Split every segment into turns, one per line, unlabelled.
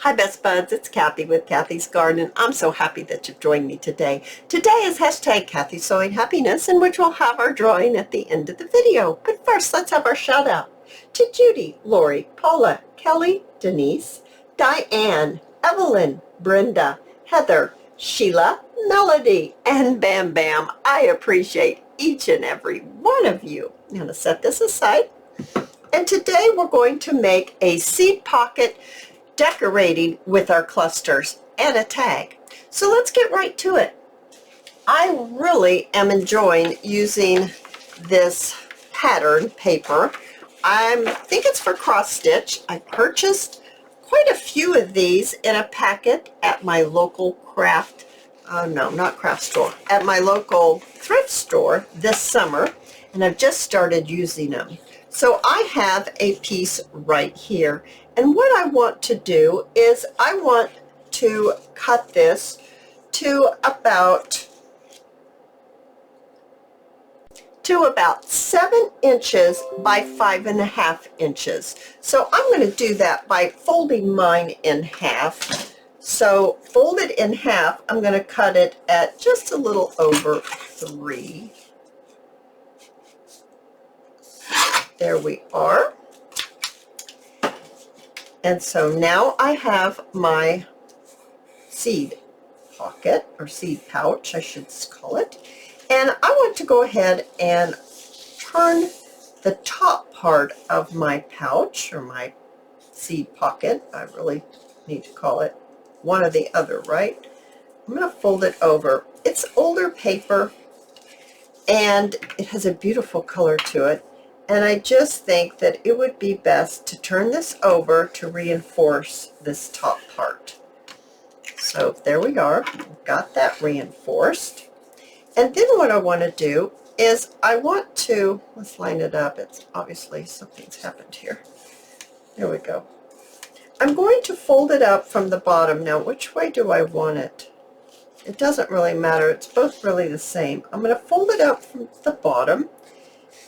Hi Best Buds, it's Cathy with Cathy's Garden. I'm so happy that you've joined me today. Today is hashtag Cathy Sewing Happiness, in which we'll have our drawing at the end of the video. But first, let's have our shout out to Judy, Lori, Paula, Kelly, Denise, Diane, Evelyn, Brenda, Heather, Sheila, Melody, and Bam Bam. I appreciate each and every one of you. I'm going to set this aside. And today we're going to make a seed pocket decorating with our clusters and a tag. So let's get right to it. I really am enjoying using this pattern paper. I think it's for cross stitch. I purchased quite a few of these in a packet at my local at my local thrift store this summer, and I've just started using them. So I have a piece right here, and what I want to do is I want to cut this to about 7 inches by 5.5 inches. So I'm going to do that by folding mine in half. So fold it in half. I'm going to cut it at just a little over 3. There we are. And so now I have my seed pocket, or seed pouch, I should call it. And I want to go ahead and turn the top part of my pouch, or my seed pocket. I really need to call it one or the other, right? I'm going to fold it over. It's older paper, and it has a beautiful color to it. And I just think that it would be best to turn this over to reinforce this top part. So there we are. We've got that reinforced. And then what I want to do is I want to, let's line it up. It's obviously something's happened here. There we go. I'm going to fold it up from the bottom. Now, which way do I want it? It doesn't really matter. It's both really the same. I'm going to fold it up from the bottom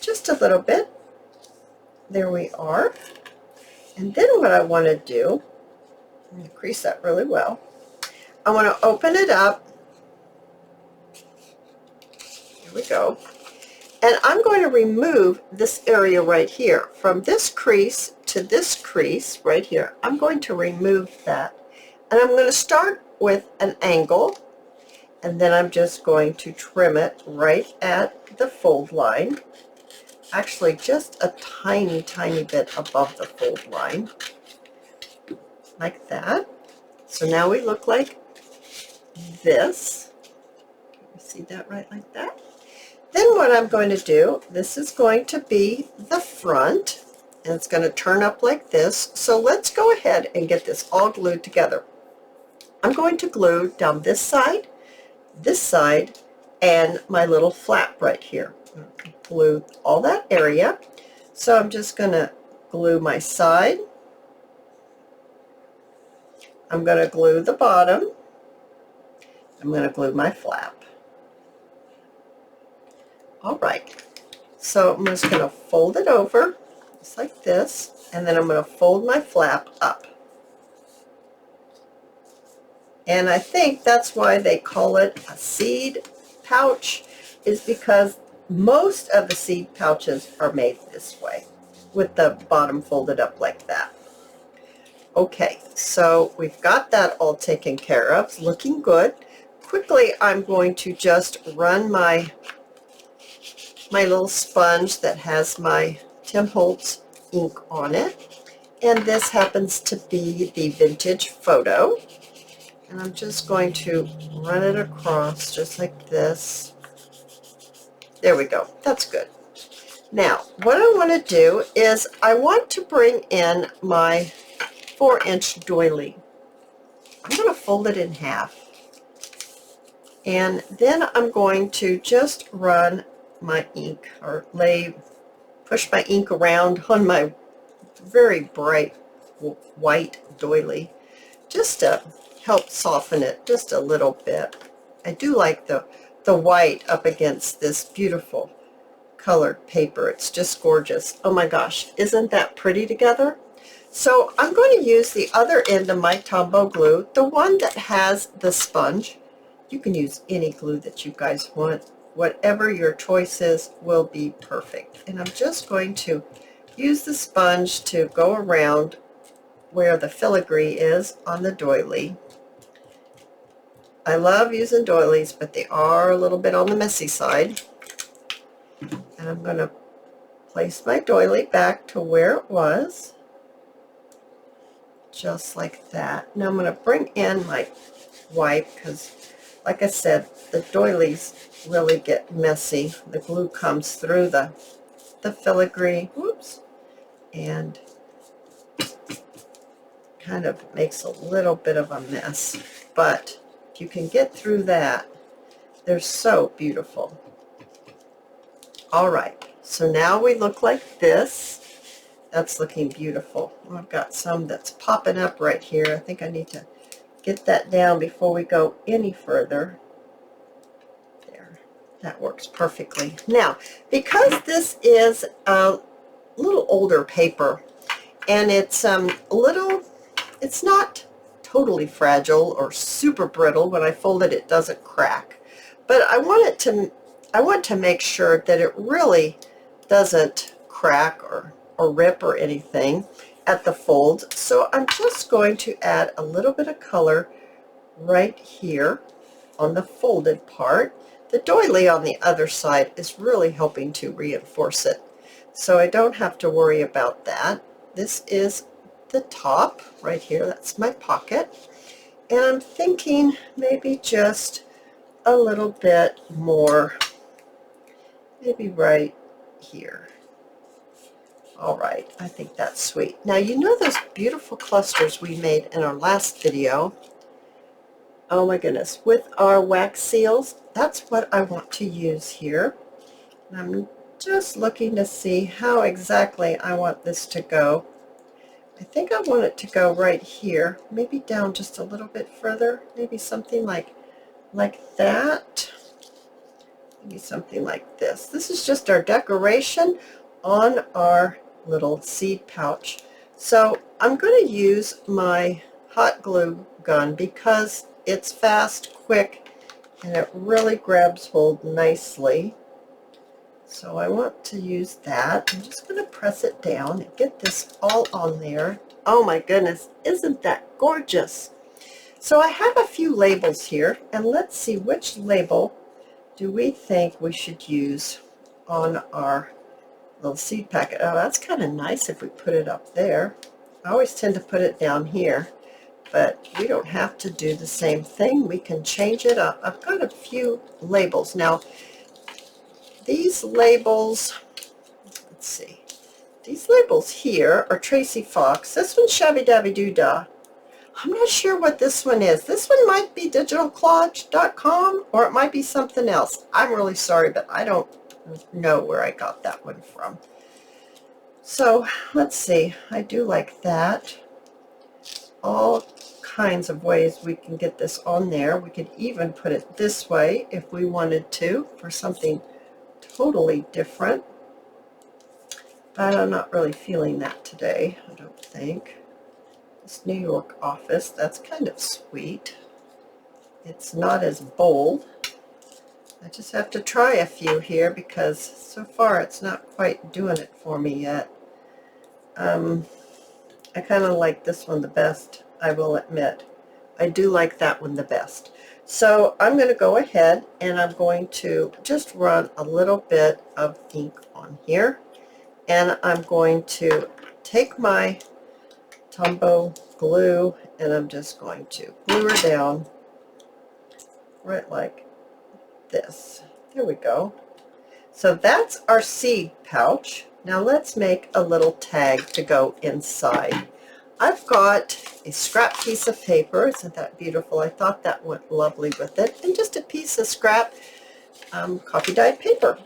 just a little bit. There we are. And then what I want to do, I'm going to crease that really well. I want to open it up. Here we go. And I'm going to remove this area right here. From this crease to this crease right here, I'm going to remove that. And I'm going to start with an angle, and then I'm just going to trim it right at the fold line. Actually, just a tiny, tiny bit above the fold line, like that. So now we look like this. Can you see that right like that? Then what I'm going to do, this is going to be the front, and it's going to turn up like this. So let's go ahead and get this all glued together. I'm going to glue down this side, and my little flap right here. Glue all that area. So I'm just going to glue my side. I'm going to glue the bottom. I'm going to glue my flap. All right. So I'm just going to fold it over just like this, and then I'm going to fold my flap up. And I think that's why they call it a seed pouch, is because most of the seed pouches are made this way, with the bottom folded up like that. Okay, so we've got that all taken care of, looking good. Quickly, I'm going to just run my little sponge that has my Tim Holtz ink on it, and this happens to be the Vintage Photo, and I'm just going to run it across just like this. There we go. That's good. Now, what I want to do is I want to bring in my 4-inch doily. I'm going to fold it in half. And then I'm going to just run my ink, or push my ink around on my very bright white doily, just to help soften it just a little bit. I do like the white up against this beautiful colored paper. It's just gorgeous. Oh my gosh, isn't that pretty together? So I'm going to use the other end of my Tombow glue, the one that has the sponge. You can use any glue that you guys want. Whatever your choice is will be perfect. And I'm just going to use the sponge to go around where the filigree is on the doily. I love using doilies, but they are a little bit on the messy side. And I'm going to place my doily back to where it was, just like that. Now I'm going to bring in my wipe because, like I said, the doilies really get messy. The glue comes through the filigree, whoops, and kind of makes a little bit of a mess. But if you can get through that, they're so beautiful. All right, so now we look like this. That's looking beautiful. I've got some that's popping up right here. I think I need to get that down before we go any further. There, that works perfectly. Now, because this is a little older paper, and it's it's not totally fragile or super brittle. When I fold it, it doesn't crack. But I want to make sure that it really doesn't crack or rip or anything at the fold. So I'm just going to add a little bit of color right here on the folded part. The doily on the other side is really helping to reinforce it, so I don't have to worry about that. This is the top right here. That's my pocket, and I'm thinking maybe just a little bit more, maybe right here. All right, I think that's sweet. Now, you know those beautiful clusters we made in our last video? Oh my goodness, with our wax seals, that's what I want to use here. And I'm just looking to see how exactly I want this to go. I think I want it to go right here, maybe down just a little bit further, maybe something like that, maybe something like this. This is just our decoration on our little seed pouch. So I'm going to use my hot glue gun because it's fast, quick, and it really grabs hold nicely. So I want to use that. I'm just going to press it down and get this all on there. Oh my goodness, isn't that gorgeous? So I have a few labels here, and let's see which label do we think we should use on our little seed packet. Oh, that's kind of nice if we put it up there. I always tend to put it down here, but we don't have to do the same thing. We can change it up. I've got a few labels. Now, these labels, let's see, these labels here are Tracy Fox. This one's Shabby Dabby Doo-Dah. I'm not sure what this one is. This one might be digitalcollage.com, or it might be something else. I'm really sorry, but I don't know where I got that one from. So let's see. I do like that. All kinds of ways we can get this on there. We could even put it this way if we wanted to for something totally different. But I'm not really feeling that today, I don't think. This New York office, that's kind of sweet. It's not as bold. I just have to try a few here because so far it's not quite doing it for me yet. I kind of like this one the best, I will admit. I do like that one the best. So I'm going to go ahead and I'm going to just run a little bit of ink on here. And I'm going to take my Tombow glue and I'm just going to glue her down right like this. There we go. So that's our seed pouch. Now let's make a little tag to go inside. I've got a scrap piece of paper. Isn't that beautiful? I thought that went lovely with it. And just a piece of scrap coffee dyed paper.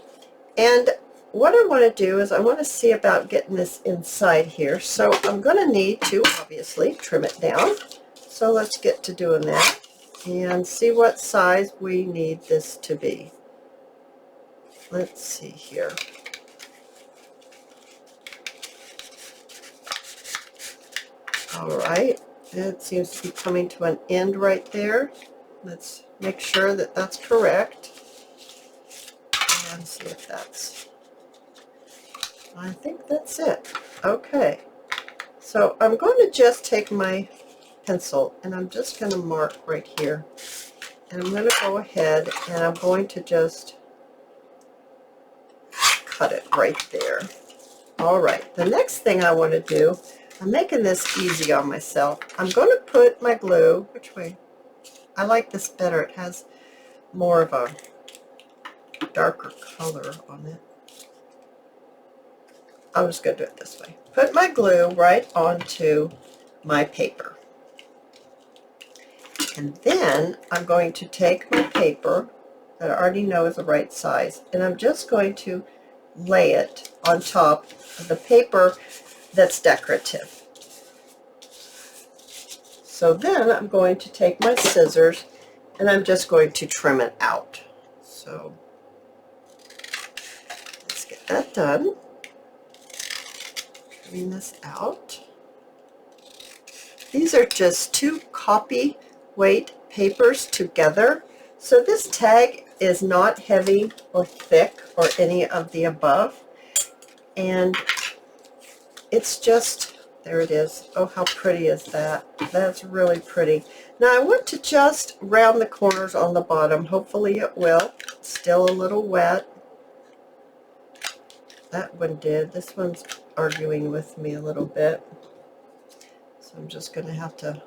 And what I want to do is I want to see about getting this inside here. So I'm going to need to obviously trim it down. So let's get to doing that and see what size we need this to be. Let's see here. All right, it seems to be coming to an end right there. Let's make sure that that's correct and see if that's, I think that's it. Okay, so I'm going to just take my pencil and I'm just going to mark right here, and I'm going to go ahead and I'm going to just cut it right there. All right, the next thing I want to do, I'm making this easy on myself. I'm going to put my glue, which way? I like this better. It has more of a darker color on it. I'm just going to do it this way. Put my glue right onto my paper. And then I'm going to take my paper that I already know is the right size, and I'm just going to lay it on top of the paper that's decorative. So then I'm going to take my scissors and I'm just going to trim it out. So let's get that done. Trimming this out. These are just 2 copy weight papers together. So this tag is not heavy or thick or any of the above. And it's just, there it is. Oh, how pretty is that? That's really pretty. Now I want to just round the corners on the bottom. Hopefully it will. Still a little wet. That one did. This one's arguing with me a little bit. So I'm just going to have to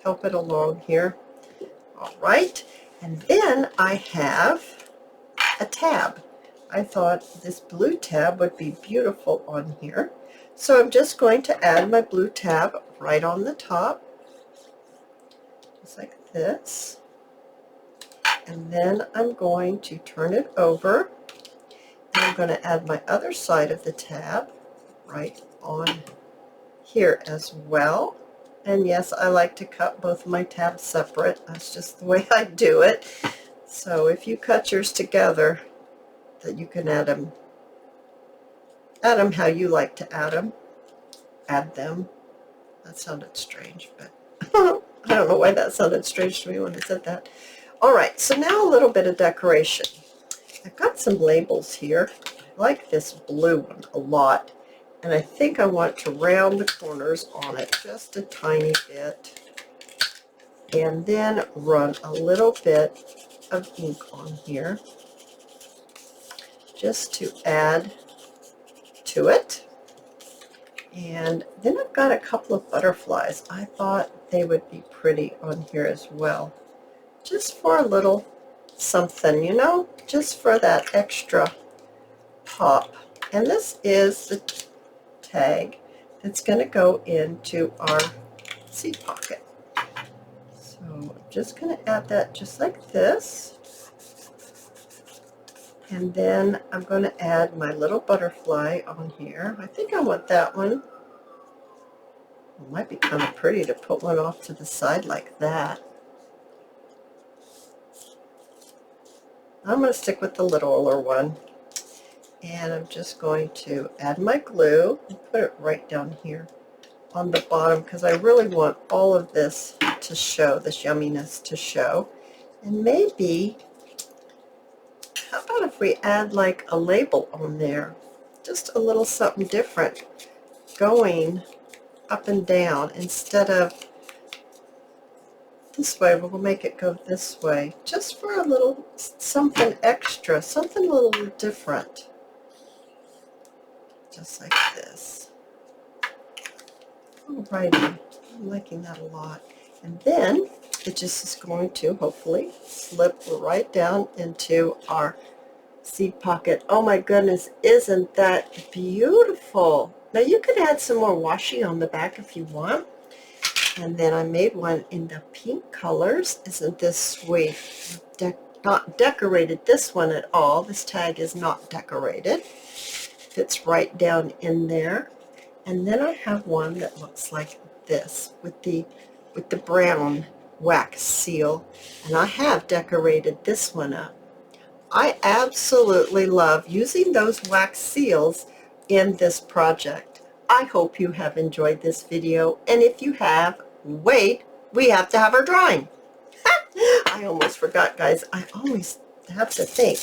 help it along here. All right. And then I have a tab. I thought this blue tab would be beautiful on here. So I'm just going to add my blue tab right on the top, just like this. And then I'm going to turn it over, and I'm going to add my other side of the tab right on here as well. And yes, I like to cut both of my tabs separate. That's just the way I do it. So if you cut yours together, that you can add them how you like to add them. Add them. That sounded strange, but I don't know why that sounded strange to me when I said that. All right, so now a little bit of decoration. I've got some labels here. I like this blue one a lot, and I think I want to round the corners on it just a tiny bit, and then run a little bit of ink on here just to add to it. And then I've got a couple of butterflies. I thought they would be pretty on here as well, just for a little something, you know, just for that extra pop. And this is the tag that's going to go into our seed pocket. So I'm just going to add that just like this. And then I'm going to add my little butterfly on here. I think I want that one. It might be kind of pretty to put one off to the side like that. I'm going to stick with the littler one. And I'm just going to add my glue and put it right down here on the bottom, because I really want all of this to show, this yumminess to show. And maybe, how about if we add like a label on there? Just a little something different going up and down instead of this way. We'll make it go this way just for a little something extra, something a little different. Just like this. Alrighty, I'm liking that a lot. And then it just is going to hopefully slip right down into our seed pocket. Oh my goodness, isn't that beautiful? Now you could add some more washi on the back if you want. And then I made one in the pink colors. Isn't this sweet? Not decorated this one at all. This tag is not decorated. Fits right down in there. And then I have one that looks like this with the brown wax seal, and I have decorated this one up. I absolutely love using those wax seals in this project. I hope you have enjoyed this video, and if you have, wait, we have to have our drawing. I almost forgot, guys. I always have to think.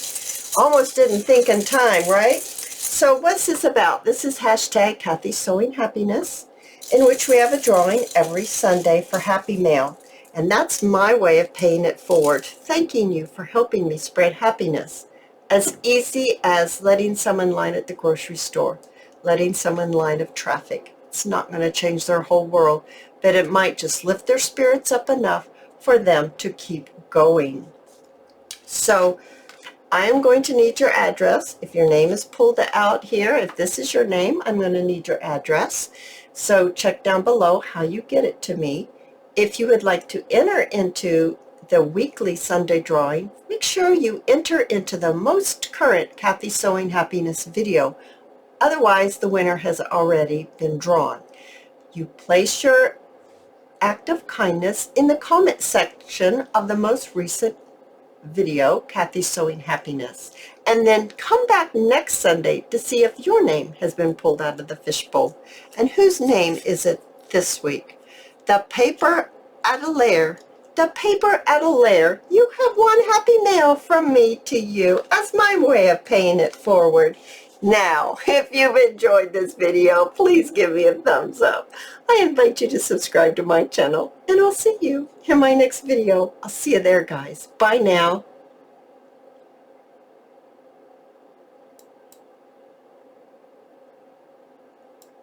Almost didn't think in time, right? So what's this about? This is hashtag Cathy Sewing Happiness, in which we have a drawing every Sunday for Happy Mail. And that's my way of paying it forward, thanking you for helping me spread happiness. As easy as letting someone line at the grocery store, letting someone line of traffic. It's not going to change their whole world, but it might just lift their spirits up enough for them to keep going. So I am going to need your address. If your name is pulled out here, if this is your name, I'm going to need your address. So check down below how you get it to me. If you would like to enter into the weekly Sunday drawing, make sure you enter into the most current Cathy Sewing Happiness video. Otherwise, the winner has already been drawn. You place your act of kindness in the comment section of the most recent video, Cathy Sewing Happiness, and then come back next Sunday to see if your name has been pulled out of the fishbowl. And whose name is it this week? The paper at a layer. The paper at a layer. You have one happy mail from me to you as my way of paying it forward. Now, if you've enjoyed this video, please give me a thumbs up. I invite you to subscribe to my channel, and I'll see you in my next video. I'll see you there, guys. Bye now.